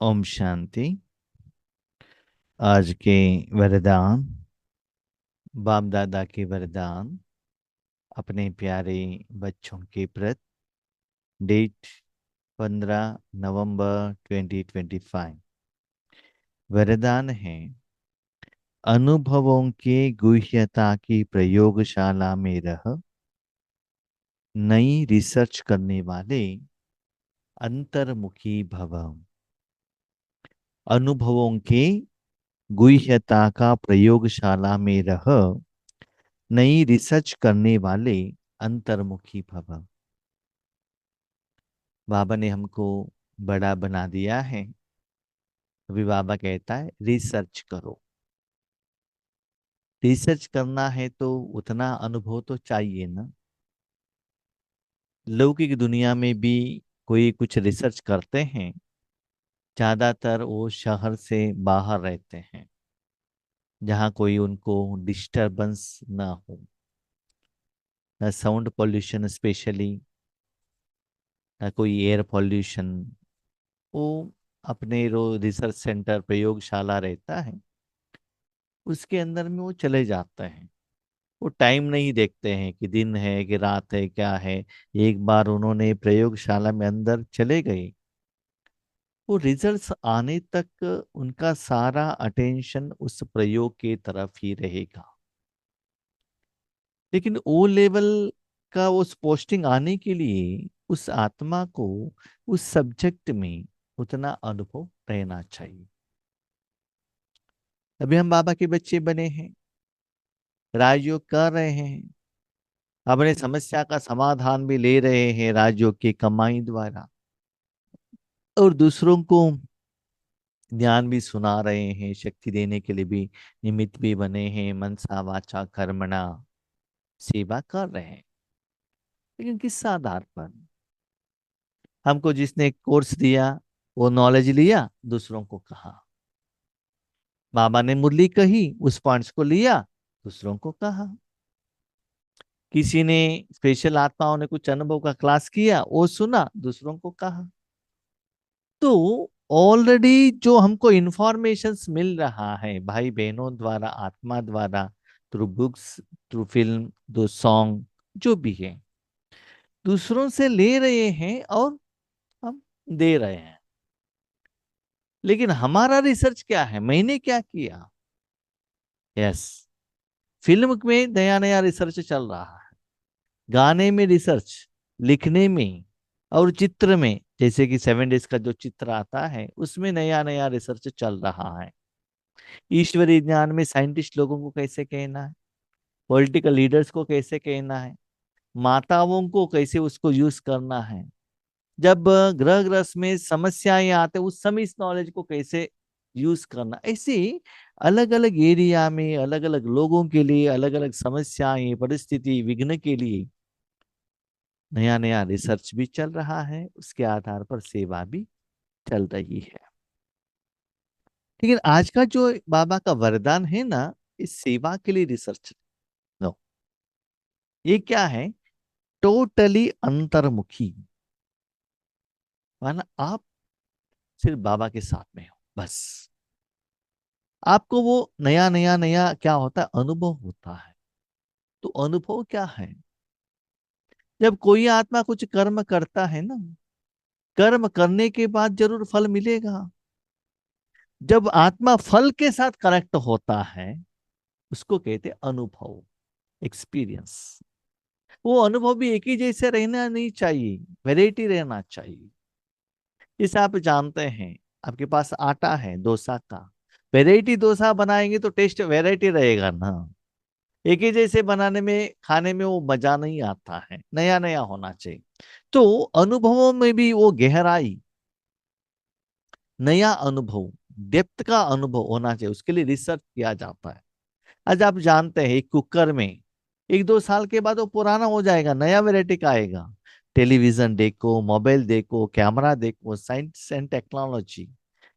ओम शांति। आज के वरदान, बाप दादा के वरदान अपने प्यारे बच्चों के प्रति। डेट 15 नवंबर 2025। वरदान है, अनुभवों के गुह्यता की प्रयोगशाला में रह नई रिसर्च करने वाले अंतर्मुखी भव। अनुभवों के गुह्यता का प्रयोगशाला में रह नई रिसर्च करने वाले अंतर्मुखी भव। बाबा ने हमको बड़ा बना दिया है। अभी बाबा कहता है रिसर्च करो। रिसर्च करना है तो उतना अनुभव तो चाहिए ना। लौकिक दुनिया में भी कोई कुछ रिसर्च करते हैं, ज्यादातर वो शहर से बाहर रहते हैं, जहाँ कोई उनको डिस्टरबेंस ना हो, ना साउंड पॉल्यूशन स्पेशली, ना कोई एयर पॉल्यूशन। वो अपने रो रिसर्च सेंटर प्रयोगशाला रहता है, उसके अंदर में वो चले जाते हैं। वो टाइम नहीं देखते हैं कि दिन है कि रात है क्या है। एक बार उन्होंने प्रयोगशाला में अंदर चले गए, वो रिजल्ट्स आने तक उनका सारा अटेंशन उस प्रयोग के तरफ ही रहेगा। लेकिन ओ लेवल का उस पोस्टिंग आने के लिए उस आत्मा को उस सब्जेक्ट में उतना अनुभव रहना चाहिए। अभी हम बाबा के बच्चे बने हैं, राजयोग कर रहे हैं, अपने समस्या का समाधान भी ले रहे हैं राजयोग की कमाई द्वारा, और दूसरों को ज्ञान भी सुना रहे हैं, शक्ति देने के लिए भी निमित्त भी बने हैं, मनसा वाचा कर्मणा सेवा कर रहे हैं। लेकिन किस आधार पर? हमको जिसने कोर्स दिया वो नॉलेज लिया, दूसरों को कहा। बाबा ने मुरली कही, उस पॉइंट्स को लिया, दूसरों को कहा। किसी ने स्पेशल आत्माओं ने कुछ अनुभव का क्लास किया, वो सुना, दूसरों को कहा। तो ऑलरेडी जो हमको इंफॉर्मेशंस मिल रहा है भाई बहनों द्वारा, आत्मा द्वारा, थ्रू बुक्स, थ्रू फिल्म, दो सॉन्ग, जो भी है, दूसरों से ले रहे हैं और हम दे रहे हैं। लेकिन हमारा रिसर्च क्या है, मैंने क्या किया? यस, फिल्म में नया नया रिसर्च चल रहा है, गाने में रिसर्च, लिखने में, और चित्र में, जैसे कि 7 डेज का जो चित्र आता है उसमें नया नया रिसर्च चल रहा है। ईश्वरीय ज्ञान में साइंटिस्ट लोगों को कैसे कहना है, पॉलिटिकल लीडर्स को कैसे कहना है, माताओं को कैसे उसको यूज करना है, जब ग्रह ग्रस्त में समस्याएं आते उस समय इस नॉलेज को कैसे यूज करना। ऐसे अलग अलग एरिया में अलग अलग लोगों के लिए अलग अलग समस्याएं, परिस्थिति, विघ्न के लिए नया नया रिसर्च भी चल रहा है, उसके आधार पर सेवा भी चल रही है। लेकिन आज का जो बाबा का वरदान है ना, इस सेवा के लिए रिसर्च नो, ये क्या है? टोटली अंतर्मुखी। माना आप सिर्फ बाबा के साथ में हो, बस आपको वो नया नया नया क्या होता है, अनुभव होता है। तो अनुभव क्या है? जब कोई आत्मा कुछ कर्म करता है ना, कर्म करने के बाद जरूर फल मिलेगा। जब आत्मा फल के साथ कनेक्ट होता है, उसको कहते हैं अनुभव, एक्सपीरियंस। वो अनुभव भी एक ही जैसे रहना नहीं चाहिए, वैरायटी रहना चाहिए। जैसे आप जानते हैं, आपके पास आटा है डोसा का, वैरायटी डोसा बनाएंगे तो टेस्ट वैरायटी रहेगा ना। एक ही जैसे बनाने में, खाने में वो मजा नहीं आता है, नया नया होना चाहिए। तो अनुभवों में भी वो गहराई, नया अनुभव, डेप्थ का अनुभव होना चाहिए, उसके लिए रिसर्च किया जाता है। आज आप जानते हैं एक कुकर में 1-2 साल के बाद वो पुराना हो जाएगा, नया वेराइटी का आएगा। टेलीविजन देखो, मोबाइल देखो, कैमरा देखो, साइंस एंड टेक्नोलॉजी,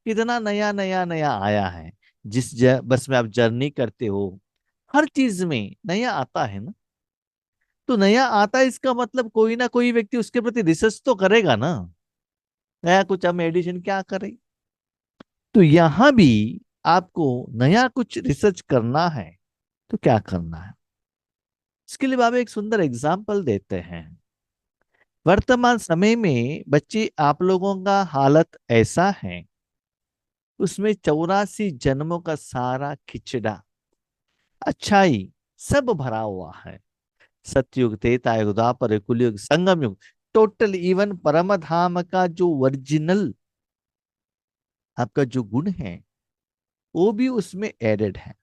कितना नया नया नया आया है। बस में आप जर्नी करते हो, हर चीज में नया आता है ना। तो नया आता है, इसका मतलब कोई ना कोई व्यक्ति उसके प्रति रिसर्च तो करेगा ना। नया कुछ हम एडिशन क्या करें? तो यहां भी आपको नया कुछ रिसर्च करना है तो क्या करना है, इसके लिए बाबा एक सुंदर एग्जाम्पल देते हैं। वर्तमान समय में बच्चे आप लोगों का हालत ऐसा है, उसमें 84 जन्मों का सारा खिचड़ा अच्छाई सब भरा हुआ है। सतयुग, त्रेता युग, द्वापर युग, कलयुग, संगम युग, टोटल इवन परम धाम का जो ओरिजिनल आपका जो गुण है वो भी उसमें एडेड है।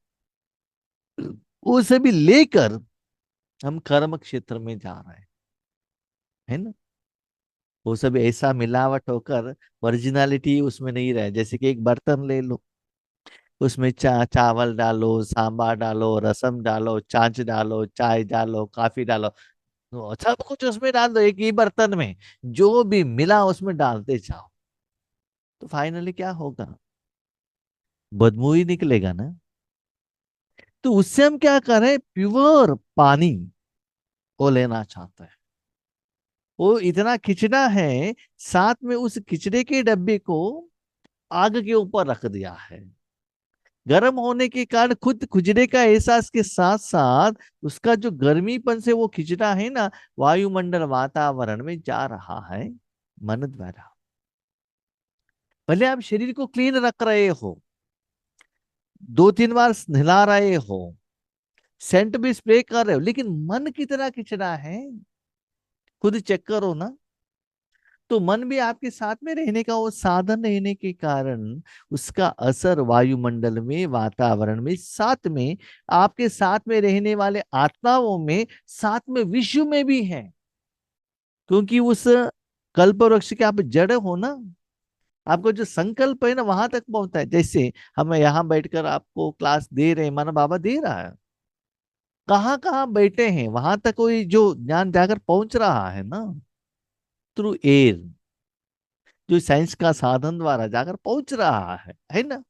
वो सभी लेकर हम कर्म क्षेत्र में जा रहे हैं, है ना। वो सब ऐसा मिलावट होकर ओरिजिनलिटी उसमें नहीं रहे। जैसे कि एक बर्तन ले लो, उसमें चावल डालो, सांभर डालो, रसम डालो, छाछ डालो, चाय डालो, कॉफी डालो, तो सब कुछ उसमें डाल दो एक ही बर्तन में। जो भी मिला उसमें डालते जाओ, तो फाइनली क्या होगा, बदबू ही निकलेगा ना। तो उससे हम क्या करें, प्योर पानी वो लेना चाहते हैं। वो इतना खिंचना है, साथ में उस खिचड़े के डब्बे को आग के ऊपर रख दिया है। गर्म होने के कारण खुद खुजरे का एहसास के साथ साथ उसका जो गर्मीपन से वो खिचड़ा है ना, वायुमंडल वातावरण में जा रहा है मन द्वारा। भले आप शरीर को क्लीन रख रहे हो, 2-3 बार नहला रहे हो, सेंट भी स्प्रे कर रहे हो, लेकिन मन कितना खिचड़ा है, खुद चेक करो ना। तो मन भी आपके साथ में रहने का वो साधन रहने के कारण उसका असर वायुमंडल में, वातावरण में, साथ में आपके साथ में रहने वाले आत्माओं में, साथ में विश्व में भी है। क्योंकि उस कल्प वृक्ष के आप जड़ हो ना, आपको जो संकल्प है ना वहां तक पहुंचता है। जैसे हम यहाँ बैठकर आपको क्लास दे रहे हैं, माना बाबा दे रहा है, कहाँ कहाँ बैठे हैं वहां तक कोई जो ज्ञान जाकर पहुंच रहा है ना, थ्रू एयर, जो साइंस का साधन द्वारा जाकर पहुंच रहा है ना।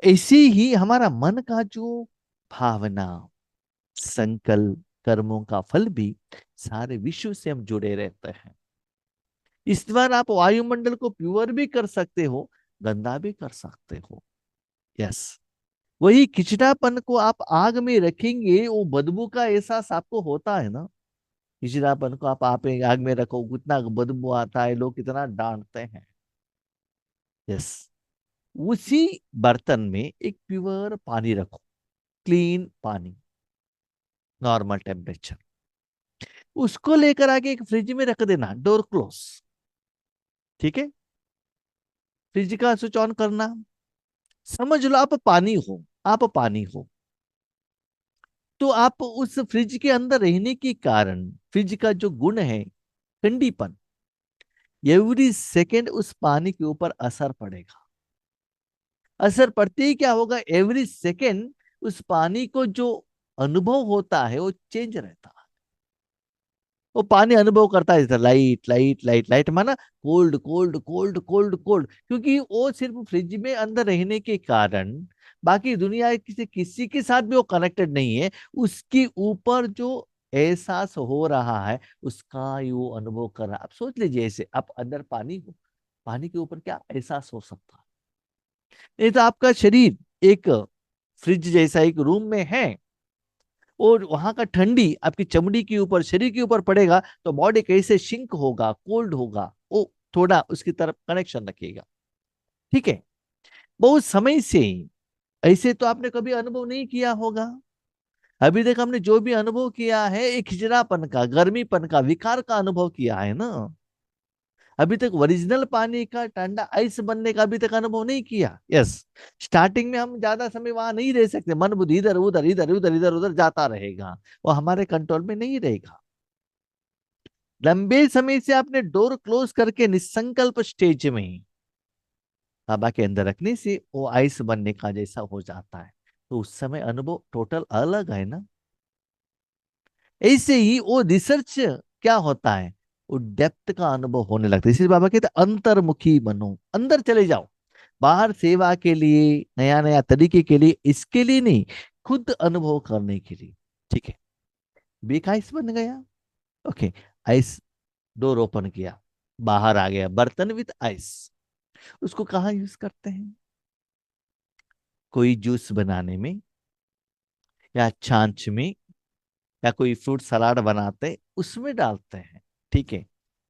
ऐसे ही हमारा मन का जो भावना, संकल्प, कर्मों का फल भी सारे विश्व से हम जुड़े रहते हैं। इस बार आप वायुमंडल को प्योर भी कर सकते हो, गंदा भी कर सकते हो। यस, वही खिचड़ापन को आप आग में रखेंगे, वो बदबू का एहसास आपको होता है ना। खिचड़ापन को आप आग में रखो, कितना बदबू आता है, लोग कितना डांटते हैं। यस, उसी बर्तन में एक प्योर पानी रखो, क्लीन पानी, नॉर्मल टेम्परेचर, उसको लेकर आके एक फ्रिज में रख देना, डोर क्लोज। ठीक है, फ्रिज का स्विच ऑन करना, समझ लो आप पानी हो, आप पानी हो। तो आप उस फ्रिज के अंदर रहने के कारण फ्रिज का जो गुण है ठंडीपन, एवरी सेकेंड उस पानी के ऊपर असर पड़ेगा। असर पड़ते ही क्या होगा, एवरी सेकेंड उस पानी को जो अनुभव होता है वो चेंज रहता है। वो पानी अनुभव करता है लाइट लाइट लाइट लाइट, माना cold cold cold cold cold, क्योंकि वो सिर्फ फ्रिज में अंदर रहने के कारण बाकी दुनिया किसी किसी के साथ भी वो कनेक्टेड नहीं है। उसके ऊपर जो एहसास हो रहा है उसका ही वो अनुभव कर रहा है। आप सोच लीजिए, ऐसे आप अंदर पानी हो, पानी के ऊपर क्या एहसास हो सकता है। नहीं तो आपका शरीर एक फ्रिज जैसा एक रूम में है, और वहां का ठंडी आपकी चमड़ी के ऊपर, शरीर के ऊपर पड़ेगा, तो बॉडी कैसे शिंक होगा, कोल्ड होगा, वो थोड़ा उसकी तरफ कनेक्शन रखेगा। ठीक है, बहुत समय से ऐसे तो आपने कभी अनुभव नहीं किया होगा। अभी तक हमने जो भी अनुभव किया है एक खिचड़ापन का, गर्मीपन का, विकार का अनुभव किया है ना। अभी तक ओरिजिनल पानी का ठंडा आइस बनने का अभी तक अनुभव नहीं किया। यस, स्टार्टिंग में हम ज्यादा समय वहां नहीं रह सकते, मन बुद्धि इधर उधर इधर उधर इधर उधर जाता रहेगा, वो हमारे कंट्रोल में नहीं रहेगा। लंबे समय से आपने डोर क्लोज करके निसंकल्प स्टेज में बाबा के अंदर रखने से वो आइस बनने का जैसा हो जाता है, तो उस समय अनुभव टोटल अलग है ना। ऐसे ही वो रिसर्च क्या होता है, वो डेप्थ का अनुभव होने लगता है। इसलिए बाबा कहते हैं अंतर्मुखी बनो, अंदर चले जाओ। बाहर सेवा के लिए, नया नया तरीके के लिए, इसके लिए नहीं, खुद अनुभव करने के लिए। ठीक है, बेक आइस बन गया। ओके, आइस डोर ओपन किया, बाहर आ गया बर्तन विथ आइस। उसको कहाँ यूज करते हैं? कोई जूस बनाने में, या छाछ में, या कोई फ्रूट सलाद बनाते हैं उसमें डालते हैं। ठीक है।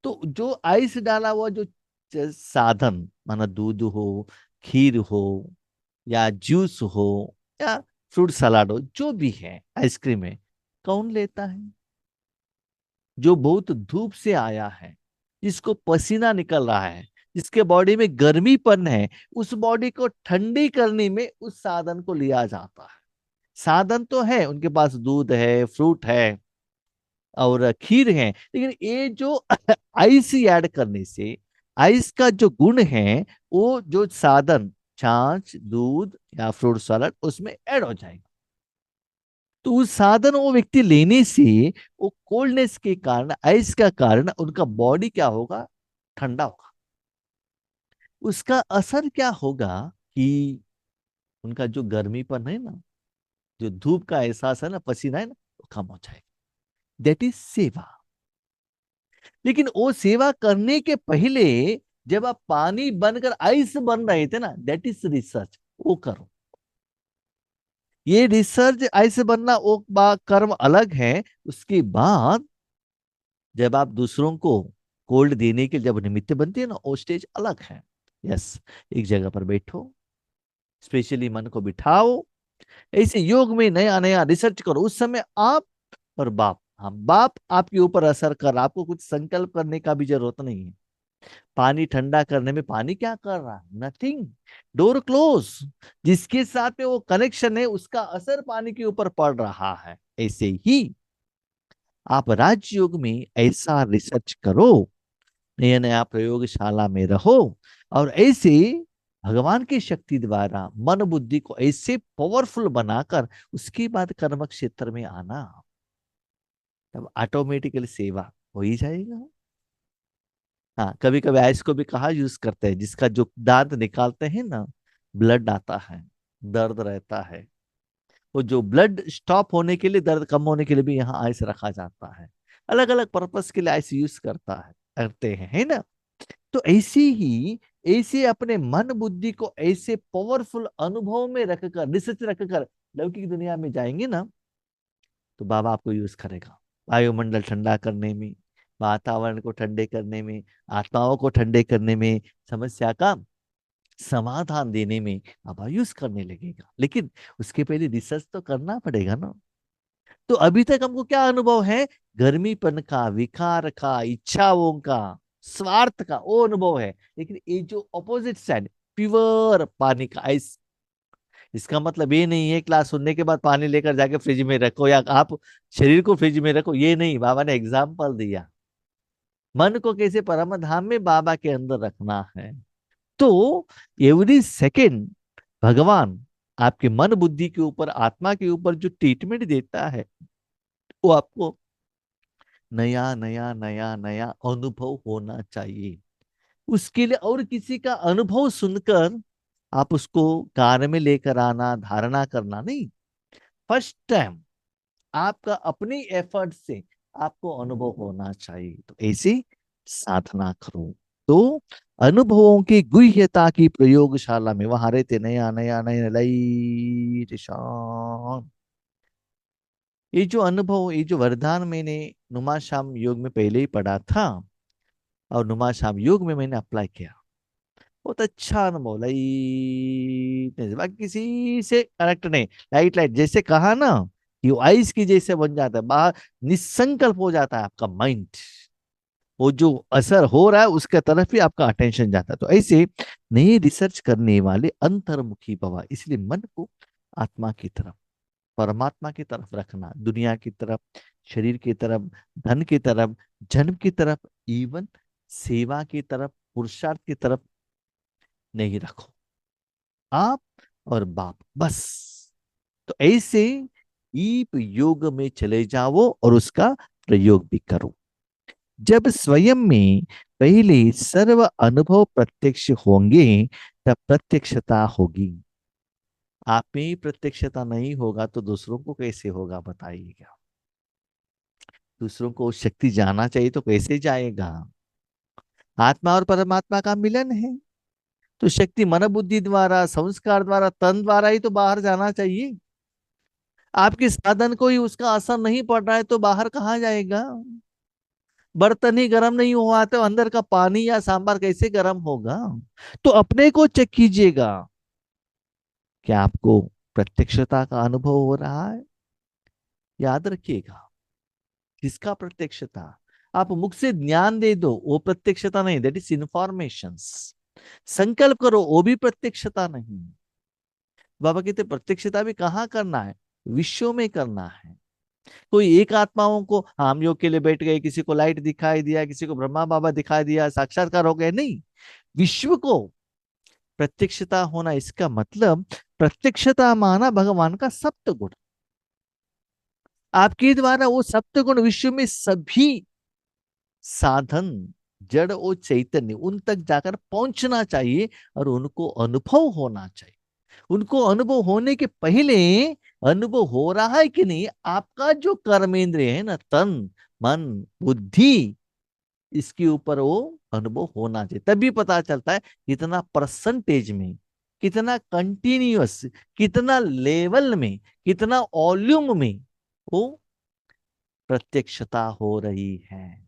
तो जो आइस डाला हुआ जो साधन, माना दूध हो, खीर हो, या जूस हो, या फ्रूट सलाद हो, जो भी है, आइसक्रीम है, कौन लेता है? जो बहुत धूप से आया है, जिसको पसीना निकल रहा है, जिसके बॉडी में गर्मीपन है, उस बॉडी को ठंडी करने में उस साधन को लिया जाता है। साधन तो है, उनके पास दूध है, फ्रूट है और खीर है, लेकिन ये जो आइस ऐड करने से, आइस का जो गुण है, वो जो साधन, छाछ, दूध या फ्रूट सलाद, उसमें ऐड हो जाएगा। तो उस साधन वो व्यक्ति लेने से, वो कोल्डनेस के कारण, आइस का कारण, उनका बॉडी क्या होगा? ठंडा होगा। उसका असर क्या होगा कि उनका जो गर्मीपन है ना, जो धूप का एहसास है ना, पसीना है ना, वो कम हो जाएगा। दैट इज सेवा। लेकिन वो सेवा करने के पहले, जब आप पानी बनकर आइस बन रहे थे ना, दैट इज रिसर्च, वो करो। ये रिसर्च आइस बनना वो कर्म अलग है। उसके बाद जब आप दूसरों को कोल्ड देने के जब निमित्त बनते हैं ना, वो स्टेज अलग है। यस। एक जगह पर बैठो, स्पेशली मन को बिठाओ, ऐसे योग में नया नया रिसर्च करो। उस समय आप और बाप, हाँ, बाप आपके ऊपर असर कर रहा, आपको कुछ संकल्प करने का भी जरूरत नहीं है। पानी ठंडा करने में पानी क्या कर रहा है? नथिंग। Door close. जिसके साथ में वो कनेक्शन है, उसका असर पानी के ऊपर पड़ रहा है। ऐसे ही आप राजयोग में ऐसा रिसर्च करो, नया नया प्रयोगशाला में रहो, और ऐसे भगवान की शक्ति द्वारा मन बुद्धि को ऐसे पावरफुल बनाकर उसके बाद कर्म क्षेत्र में आना, तब ऑटोमेटिकली सेवा हो ही जाएगा। हाँ, कभी कभी आइस को भी कहा यूज करते हैं, जिसका जो दांत निकालते हैं ना, ब्लड आता है, दर्द रहता है, वो जो ब्लड स्टॉप होने के लिए, दर्द कम होने के लिए भी यहाँ आइस रखा जाता है। अलग अलग पर्पस के लिए आइस यूज करते हैं, है ना? तो ऐसे ही, ऐसे अपने मन बुद्धि को ऐसे पावरफुल अनुभव में रखकर, रिसर्च रखकर लौकिक दुनिया में जाएंगे ना, तो बाबा आपको यूज करेगा वायुमंडल ठंडा करने में, वातावरण को ठंडे करने में, आत्माओं को ठंडे करने में, समस्या का समाधान देने में बाबा यूज करने लगेगा। लेकिन उसके पहले रिसर्च तो करना पड़ेगा ना। तो अभी तक हमको क्या अनुभव है? गर्मीपन का, विकार का, इच्छाओं का, स्वार्थ का, वो अनुभव है। लेकिन ये जो अपोजिट साइड, प्योर पानी का आइस, इसका मतलब ये नहीं है क्लास सुनने के बाद पानी लेकर जाके फ्रिज में रखो, या आप शरीर को फ्रिज में रखो, ये नहीं। बाबा ने एग्जाम्पल दिया, मन को कैसे परम धाम में बाबा के अंदर रखना है। तो एवरी सेकेंड भगवान आपके मन बुद्धि के ऊपर, आत्मा के ऊपर जो ट्रीटमेंट देता है, वो आपको नया नया नया नया अनुभव होना चाहिए। उसके लिए और किसी का अनुभव सुनकर आप उसको कार्य में लेकर आना, धारणा करना नहीं। फर्स्ट टाइम आपका अपनी एफर्ट से आपको अनुभव होना चाहिए। तो ऐसी साधना करो। तो अनुभवों की गुह्यता की प्रयोगशाला में वहां रहते, नया नया नया लाइट शान। ये जो अनुभव, ये जो वरदान मैंने नुमा शाम योग में पहले ही पढ़ा था, और नुमा शाम योग में मैंने अप्लाई किया। बहुत अच्छा अनुभव, लाइट, बाकी किसी से कनेक्ट नहीं। लाइट लाइट जैसे कहा ना, कि वो आइस की जैसे बन जाता है, बाहर निसंकल्प हो जाता है आपका माइंड। वो जो असर हो रहा है उसके तरफ ही आपका अटेंशन जाता है। तो ऐसे नए रिसर्च करने वाले अंतर्मुखी भवा, इसलिए मन को आत्मा की तरफ, परमात्मा की तरफ रखना, दुनिया की तरफ, शरीर की तरफ, धन की तरफ, जन्म की तरफ, इवन सेवा की तरफ, पुरुषार्थ की तरफ नहीं रखो। आप और बाप बस। तो ऐसे ईप योग में चले जाओ और उसका प्रयोग भी करो। जब स्वयं में पहले सर्व अनुभव प्रत्यक्ष होंगे, तब प्रत्यक्षता होगी। आप में ही प्रत्यक्षता नहीं होगा तो दूसरों को कैसे होगा, बताइएगा? दूसरों को शक्ति जाना चाहिए तो कैसे जाएगा? आत्मा और परमात्मा का मिलन है। तो शक्ति मन बुद्धि द्वारा, संस्कार द्वारा, तन द्वारा ही तो बाहर जाना चाहिए। आपके साधन को ही उसका असर नहीं पड़ रहा है तो बाहर कहाँ जाएगा? बर्तन ही गर्म नहीं हुआ तो अंदर का पानी या सांभर कैसे गर्म होगा? तो अपने को चेक कीजिएगा, क्या आपको प्रत्यक्षता का अनुभव हो रहा है? याद रखिएगा, किसका प्रत्यक्षता? आप मुख से ज्ञान दे दो, वो प्रत्यक्षता नहीं, दैट इज इंफॉर्मेशन। संकल्प करो, वो भी प्रत्यक्षता नहीं। बाबा कहते प्रत्यक्षता भी कहाँ करना है? विश्व में करना है। कोई एक आत्माओं को, हाँ, हम योग के लिए बैठ गए, किसी को लाइट दिखाई दिया, किसी को ब्रह्मा बाबा दिखाई दिया, साक्षात्कार हो गए, नहीं। विश्व को प्रत्यक्षता होना, इसका मतलब प्रत्यक्षता माना भगवान का सप्त गुण। आपके द्वारा वो सप्त गुण विश्व में सभी साधन, जड़ और चैतन्य, उन तक जाकर पहुंचना चाहिए और उनको अनुभव होना चाहिए। उनको अनुभव होने के पहले, अनुभव हो रहा है कि नहीं, आपका जो कर्मेंद्रिय है ना, तन मन बुद्धि, इसके ऊपर वो अनुभव होना चाहिए। तभी पता चलता है कितना परसेंटेज में, कितना कंटिन्यूअस, कितना लेवल में, कितना वॉल्यूम में वो प्रत्यक्षता हो रही है।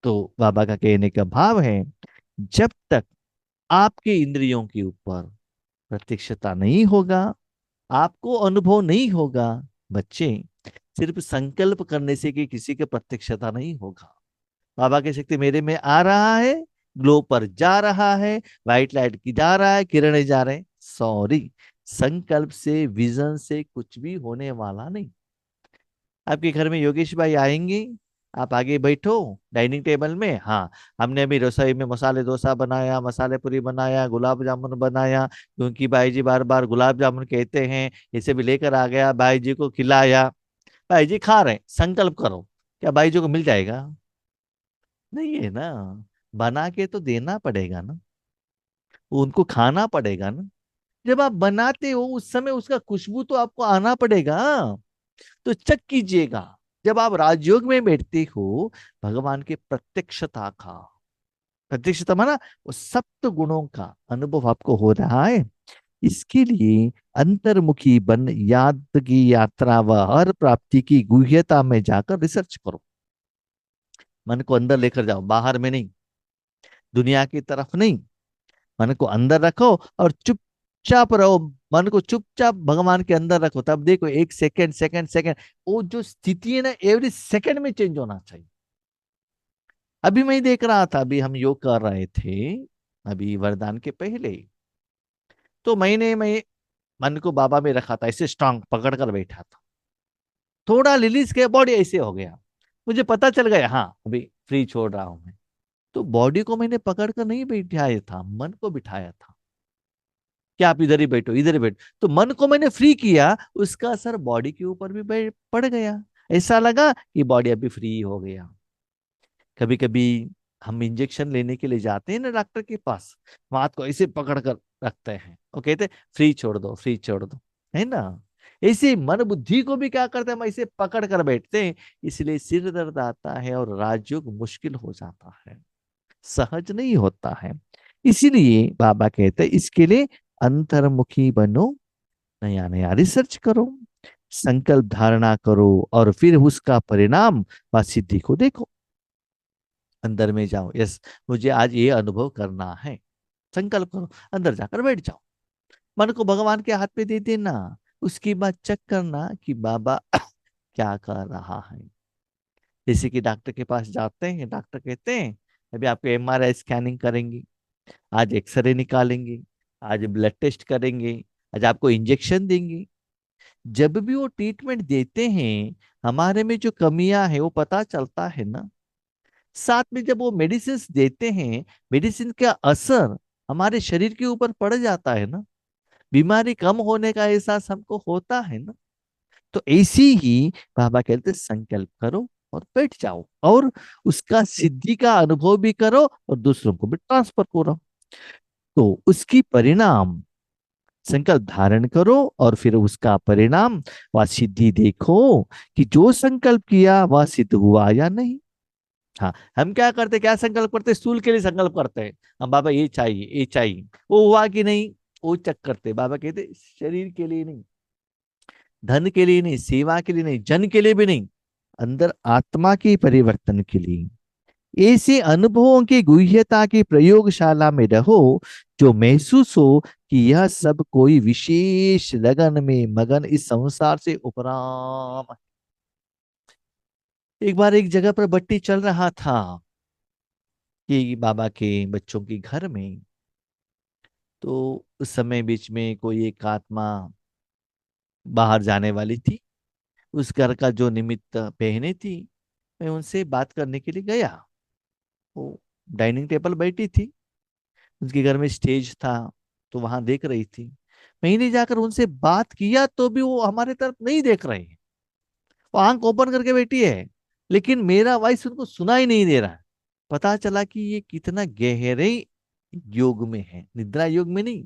तो बाबा का कहने का भाव है, जब तक आपके इंद्रियों के ऊपर प्रत्यक्षता नहीं होगा, आपको अनुभव नहीं होगा, बच्चे, सिर्फ संकल्प करने से कि किसी के प्रत्यक्षता नहीं होगा। बाबा की शक्ति मेरे में आ रहा है, ग्लो पर जा रहा है, व्हाइट लाइट की जा रहा है, किरणें जा रहे हैं, सॉरी, संकल्प से, विजन से कुछ भी होने वाला नहीं। आपके घर में योगेश भाई आएंगे, आप आगे बैठो डाइनिंग टेबल में, हाँ, हमने अभी रसोई में मसाले डोसा बनाया, मसाले पूरी बनाया, गुलाब जामुन बनाया, क्योंकि भाई जी बार बार गुलाब जामुन कहते हैं, इसे भी लेकर आ गया, भाई जी को खिलाया, भाई जी खा रहे हैं, संकल्प करो, क्या भाई जी को मिल जाएगा? नहीं है ना। बना के तो देना पड़ेगा ना, उनको खाना पड़ेगा ना। जब आप बनाते हो उस समय उसका खुशबू तो आपको आना पड़ेगा। तो चेक कीजिएगा, जब आप राजयोग में बैठते हो, भगवान के प्रत्यक्षता का, प्रत्यक्षता माना वो सप्त गुणों का अनुभव आपको हो रहा है। इसके लिए अंतर्मुखी बन याद की यात्रा व हर प्राप्ति की गुह्यता में जाकर रिसर्च करो। मन को अंदर लेकर जाओ, बाहर में नहीं, दुनिया की तरफ नहीं। मन को अंदर रखो और चुपचाप रहो। मन को चुपचाप भगवान के अंदर रखो, तब देखो एक सेकंड सेकंड सेकंड, वो जो स्थिति है ना, एवरी सेकंड में चेंज होना चाहिए। अभी मैं देख रहा था, अभी हम योग कर रहे थे, अभी वरदान के पहले, तो मैं मन को बाबा में रखा था, ऐसे स्ट्रांग पकड़ कर बैठा था, थोड़ा रिलीज किया, बॉडी ऐसे हो गया, मुझे पता चल गया, हाँ अभी फ्री छोड़ रहा हूं मैं। तो बॉडी को मैंने पकड़ कर नहीं बिठाया था, मन को बिठाया था, कि आप इधर ही बैठो, इधर ही बैठो, तो मन को मैंने फ्री किया, उसका असर बॉडी के ऊपर भी पड़ गया। ऐसा लगा कि बॉडी अभी फ्री हो गया। कभी कभी हम इंजेक्शन लेने के लिए जाते हैं ना डॉक्टर के पास, हाथ को ऐसे पकड़ कर रखते हैं, वो कहते हैं फ्री छोड़ दो, फ्री छोड़ दो, है ना। ऐसे मन बुद्धि को भी क्या करते हैं, हम ऐसे पकड़ कर बैठते हैं, इसलिए सिर दर्द आता है और राजयोग मुश्किल हो जाता है, सहज नहीं होता है। इसीलिए बाबा कहते हैं इसके लिए अंतर्मुखी बनो, नया नया रिसर्च करो, संकल्प धारणा करो और फिर उसका परिणाम व सिद्धि को देखो। अंदर में जाओ, यस, मुझे आज ये अनुभव करना है, संकल्प करो, अंदर जाकर बैठ जाओ, मन को भगवान के हाथ पे दे देना। उसके बाद चेक करना कि बाबा क्या कर रहा है। जैसे कि डॉक्टर के पास जाते हैं, डॉक्टर कहते हैं अभी आपको एमआरआई स्कैनिंग करेंगे, आज एक्सरे निकालेंगे, आज ब्लड टेस्ट करेंगे, आज आपको इंजेक्शन देंगे। जब भी वो ट्रीटमेंट देते हैं, हमारे में जो कमियां है वो पता चलता है ना। साथ में जब वो मेडिसिन देते हैं, मेडिसिन का असर हमारे शरीर के ऊपर पड़ जाता है ना, बीमारी कम होने का एहसास हमको होता है ना। तो ऐसी ही बाबा कहते हैं, संकल्प करो और बैठ जाओ और उसका सिद्धि का अनुभव भी करो और दूसरों को भी ट्रांसफर करो। तो उसकी परिणाम, संकल्प धारण करो और फिर उसका परिणाम व सिद्धि देखो कि जो संकल्प किया वह सिद्ध हुआ या नहीं। हाँ, हम क्या करते, क्या संकल्प करते, स्थूल के लिए संकल्प करते हैं। हम बाबा ये चाहिए, ये चाहिए, वो हुआ कि नहीं, वो चेक करते। बाबा कहते शरीर के लिए नहीं, धन के लिए नहीं, सेवा के लिए नहीं, जन के लिए भी नहीं, अंदर आत्मा के परिवर्तन के लिए। ऐसे अनुभवों की गुह्यता की प्रयोगशाला में रहो, जो महसूस हो कि यह सब कोई विशेष लगन में मगन इस संसार से उपराम। एक बार एक जगह पर बट्टी चल रहा था कि बाबा के बच्चों के घर में। तो उस समय बीच में कोई एक आत्मा बाहर जाने वाली थी, उस घर का जो निमित्त पहने थी, मैं उनसे बात करने के लिए गया। वो डाइनिंग टेबल बैठी थी, उनके घर में स्टेज था, तो वहां देख रही थी। मैंने जाकर उनसे बात किया तो भी वो हमारे तरफ नहीं देख रहे हैं, वो आंख ओपन करके बैठी है, लेकिन मेरा वॉइस उनको सुना ही नहीं दे रहा है। पता चला कि ये कितना गहरे योग में है, निद्रा योग में नहीं,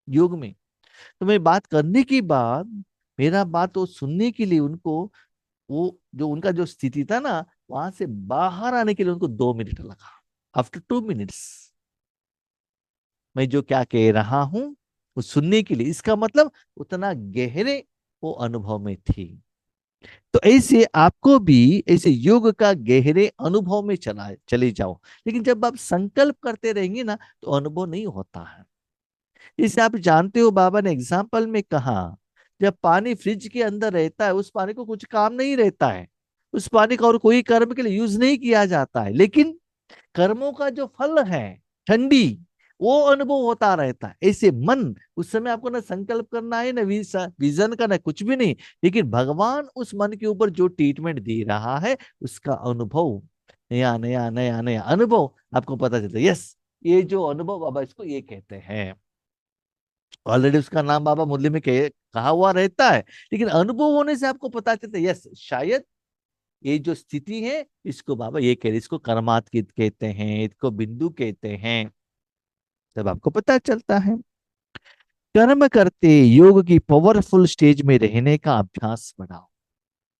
योग में। तो मैं बात करने के बाद, मेरा बात वो सुनने के लिए उनको, वो जो उनका जो स्थिति था ना, वहां से बाहर आने के लिए उनको 2 मिनट लगा। आफ्टर 2 मिनट्स मैं जो क्या कह रहा हूं वो सुनने के लिए, इसका मतलब उतना गहरे वो अनुभव में थी। तो ऐसे आपको भी ऐसे योग का गहरे अनुभव में चले जाओ। लेकिन जब आप संकल्प करते रहेंगे ना, तो अनुभव नहीं होता है। जैसे आप जानते हो, बाबा ने एग्जाम्पल में कहा, जब पानी फ्रिज के अंदर रहता है, उस पानी को कुछ काम नहीं रहता है, उस पानी का और कोई कर्म के लिए यूज नहीं किया जाता है। लेकिन कर्मों का जो फल है, ठंडी, वो अनुभव होता रहता है। ऐसे मन, उस समय आपको ना संकल्प करना है, ना विजन का, ना कुछ भी नहीं, लेकिन भगवान उस मन के ऊपर जो ट्रीटमेंट दे रहा है, उसका अनुभव, नया नया नया नया अनुभव आपको पता चलता है। यस, ये जो अनुभव बाबा इसको ये कहते हैं। ऑलरेडी उसका नाम बाबा मुरली में कहा हुआ रहता है, लेकिन अनुभव होने से आपको पता चलता है, यस शायद ये जो स्थिति है, इसको बाबा ये कह रहे, इसको कर्मातीत कहते हैं, इसको बिंदु कहते हैं। तब आपको पता चलता है। कर्म करते योग की पावरफुल स्टेज में रहने का अभ्यास बढ़ाओ।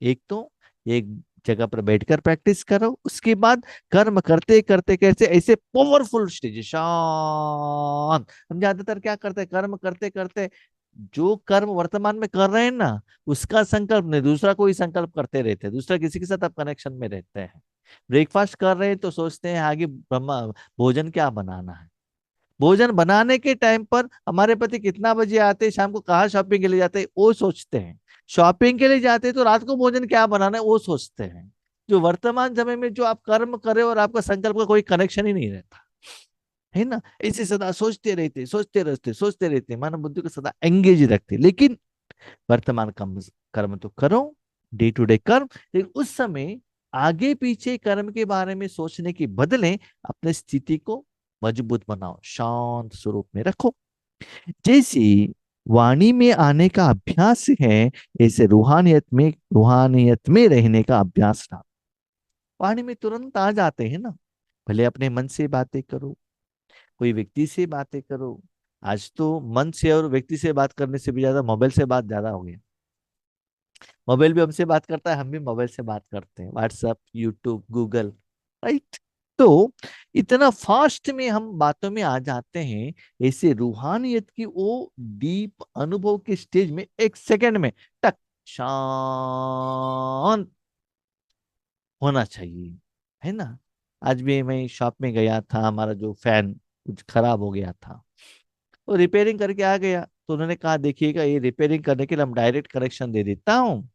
एक तो एक जगह पर बैठकर प्रैक्टिस करो, उसके बाद कर्म करते करते कैसे ऐसे पावरफुल स्टेज, शांत। हम ज्यादातर क्या करते हैं, कर्म करते करते जो कर्म वर्तमान में कर रहे हैं ना, उसका संकल्प नहीं, दूसरा कोई संकल्प करते रहते हैं, दूसरा किसी के साथ आप कनेक्शन में रहते हैं। ब्रेकफास्ट कर रहे हैं तो सोचते हैं आगे ब्रह्मा भोजन क्या बनाना है। भोजन बनाने के टाइम पर हमारे पति कितना बजे आते हैं, शाम को कहाँ शॉपिंग के लिए जाते हैं, वो सोचते हैं। शॉपिंग के लिए जाते हैं तो रात को भोजन क्या बनाना है, वो सोचते हैं। जो वर्तमान समय में जो आप कर्म करे और आपका संकल्प का कोई कनेक्शन ही नहीं रहता है ना। ऐसे सदा सोचते रहते, सोचते रहते, सोचते रहते, मानव बुद्धि को सदा एंगेज रखते। लेकिन वर्तमान कर्म, कर्म तो करो, डे टू डे कर्म, लेकिन उस समय आगे पीछे कर्म के बारे में सोचने के बदले अपने स्थिति को मजबूत बनाओ, शांत स्वरूप में रखो। जैसे वाणी में आने का अभ्यास है, ऐसे रूहानियत में रहने का अभ्यास ना। वाणी में तुरंत आ जाते हैं ना, भले अपने मन से बातें करो, कोई व्यक्ति से बातें करो। आज तो मन से और व्यक्ति से बात करने से भी ज्यादा मोबाइल से बात ज्यादा हो गई। मोबाइल भी हमसे बात करता है, हम भी मोबाइल से बात करते हैं, व्हाट्सएप, यूट्यूब, गूगल, राइट। तो इतना फास्ट में हम बातों में आ जाते हैं। ऐसे रूहानियत की वो डीप अनुभव के स्टेज में एक सेकंड में टक, शांत होना चाहिए, है ना। आज भी मैं शॉप में गया था, हमारा जो फैन कुछ खराब हो गया था, तो रिपेयरिंग करके आ गया। तो उन्होंने कहा देखिएगा, ये रिपेयरिंग करने के लिए हम डायरेक्ट कनेक्शन दे देता हूँ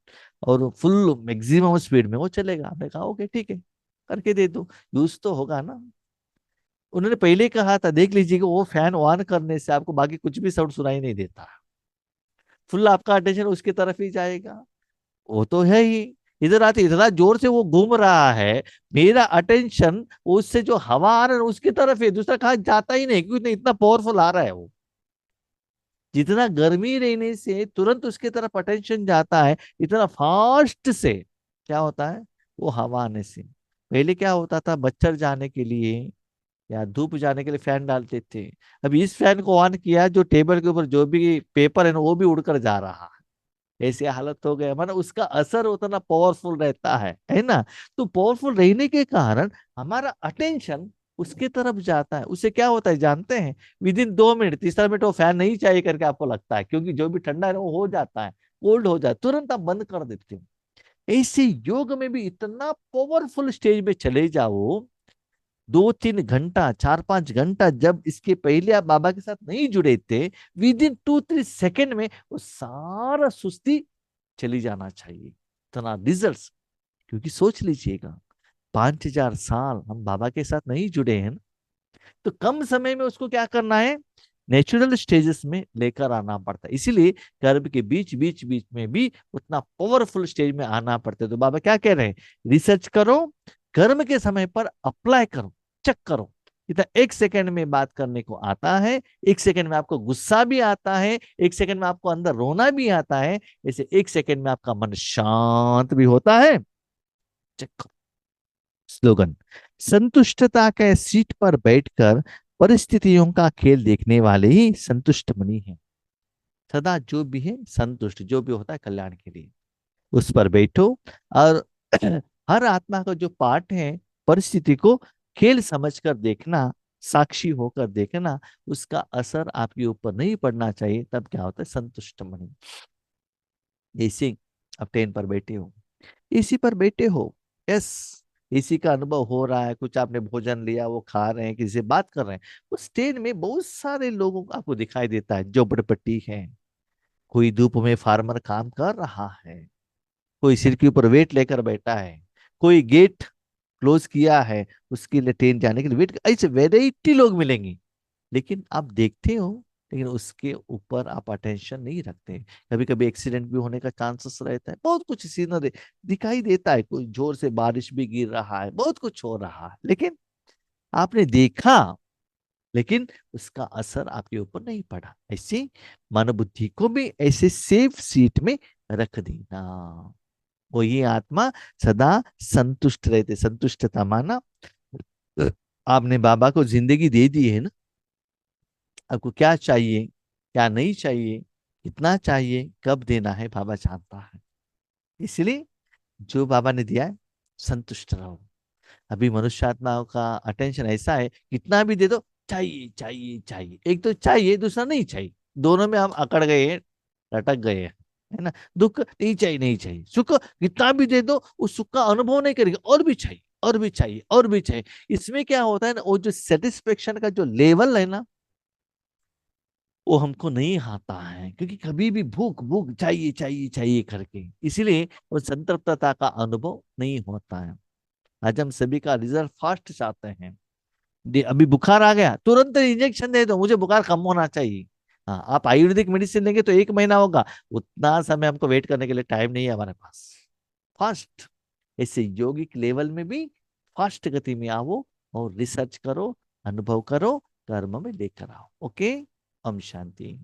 और फुल मैक्सिमम स्पीड में वो चलेगा। हमने कहा ओके ठीक है, करके दे दो, यूज तो होगा ना। उन्होंने पहले कहा था देख लीजिएगा, वो फैन ऑन करने से आपको बाकी कुछ भी साउंड सुनाई नहीं देता, फुल आपका अटेंशन उसकी तरफ ही जाएगा। वो तो है ही, इधर आते इतना जोर से वो घूम रहा है, मेरा अटेंशन उससे जो हवा आ रहा है उसकी तरफ है, दूसरा कहा जाता ही नहीं, क्योंकि इतना पावरफुल आ रहा है वो। जितना गर्मी रहने से तुरंत उसके तरफ अटेंशन जाता है, इतना फास्ट से क्या होता है, वो हवा आने से। पहले क्या होता था, मच्छर जाने के लिए या धूप जाने के लिए फैन डालते थे। अब इस फैन को ऑन किया, जो टेबल के ऊपर जो भी पेपर है ना, वो भी उड़कर जा रहा है। ऐसी हालत हो गया, माना उसका असर उतना पावरफुल रहता है ना। तो पावरफुल रहने के कारण हमारा अटेंशन उसके तरफ जाता है। उससे क्या होता है जानते हैं? विद इन 2 मिनट, तीसरा मिनट वो फैन नहीं चाहिए करके आपको लगता है, क्योंकि जो भी ठंडा है वो हो जाता है, कोल्ड हो जाता है, तुरंत आप बंद कर देते हो। ऐसे योग में भी इतना पावरफुल स्टेज में चले जाओ, 2-3 घंटा, 4-5 घंटा, जब इसके पहले आप बाबा के साथ नहीं जुड़े थे, विद इन 2-3 सेकेंड में वो सारा सुस्ती चली जाना चाहिए, इतना रिजल्ट। क्योंकि सोच लीजिएगा, 5,000 साल हम बाबा के साथ नहीं जुड़े हैं ना, तो कम समय में उसको क्या करना है, नेचुरल स्टेजेस में लेकर आना पड़ता है। इसीलिए कर्म के बीच बीच बीच में भी उतना पावरफुल स्टेज में आना पड़ता है। तो बाबा क्या कह रहे हैं, रिसर्च करो, कर्म के समय पर अप्लाई करो, चेक करो। इतना 1 सेकंड में बात करने को आता है, 1 सेकंड में आपको गुस्सा भी आता है, 1 सेकंड में आपको अंदर रोना भी आता है, ऐसे 1 सेकंड में आपका मन शांत भी होता है। चेक करो। स्लोगन, संतुष्टता के सीट पर बैठकर परिस्थितियों का खेल देखने वाले ही संतुष्ट मणि हैं। सदा जो भी है संतुष्ट, जो भी होता है कल्याण के लिए, उस पर बैठो। और हर आत्मा का जो पार्ट है, परिस्थिति को खेल समझकर देखना, साक्षी होकर देखना, उसका असर आपके ऊपर नहीं पड़ना चाहिए। तब क्या होता है, संतुष्ट मणि। ऐसे अब ट्रेन पर बैठे हो, एसी पर बैठे हो, यस, एसी का अनुभव हो रहा है, कुछ आपने भोजन लिया, वो खा रहे हैं, किसी से बात कर रहे हैं, उस ट्रेन में बहुत सारे लोगों को आपको दिखाई देता है, झोपड़पट्टी है, कोई धूप में फार्मर काम कर रहा है, कोई सिर के ऊपर वेट लेकर बैठा है, कोई गेट क्लोज किया है उसके लिए, ट्रेन जाने के लिए वेट, ऐसे वेराइटी लोग मिलेंगे। लेकिन आप देखते हो, लेकिन उसके ऊपर आप अटेंशन नहीं रखते। कभी कभी एक्सीडेंट भी होने का चांसेस रहता है, बहुत कुछ सीनरी दिखाई देता है, कोई जोर से बारिश भी गिर रहा है, बहुत कुछ हो रहा है, लेकिन आपने देखा, लेकिन उसका असर आपके ऊपर नहीं पड़ा। ऐसे मन बुद्धि को भी ऐसे सेफ सीट में रख देना, वही आत्मा सदा संतुष्ट रहते। संतुष्टता माना, आपने बाबा को जिंदगी दे दी है ना, आपको क्या चाहिए, क्या नहीं चाहिए, कितना चाहिए, कब देना है, बाबा जानता है। इसलिए जो बाबा ने दिया है, संतुष्ट रहो। अभी मनुष्य आत्माओं का अटेंशन ऐसा है, कितना भी दे दो, चाहिए चाहिए चाहिए, एक तो चाहिए, दूसरा नहीं चाहिए, दोनों में हम अकड़ गए हैं, लटक गए हैं, है ना। दुख नहीं चाहिए, नहीं चाहिए, सुख कितना भी दे दो उस सुख का अनुभव नहीं करेंगे, और भी चाहिए, और भी चाहिए, और भी चाहिए। इसमें क्या होता है ना, वो जो सेटिस्फेक्शन का जो लेवल है ना, वो हमको नहीं आता है, क्योंकि कभी भी भूख भूख चाहिए चाहिए चाहिए करके, इसीलिए वो संतृप्तता का अनुभव नहीं होता है। आज हम सभी का रिजल्ट फास्ट चाहते हैं। अभी बुखार आ गया, तुरंत इंजेक्शन दे दो, मुझे बुखार कम होना चाहिए। हाँ, आप आयुर्वेदिक मेडिसिन लेंगे तो 1 महीना होगा, उतना समय हमको वेट करने के लिए टाइम नहीं है हमारे पास। फास्ट, ऐसे योगिक लेवल में भी फास्ट गति में आओ, और रिसर्च करो, अनुभव करो, कर्म में लेकर आओ। ओके, ओम शांति।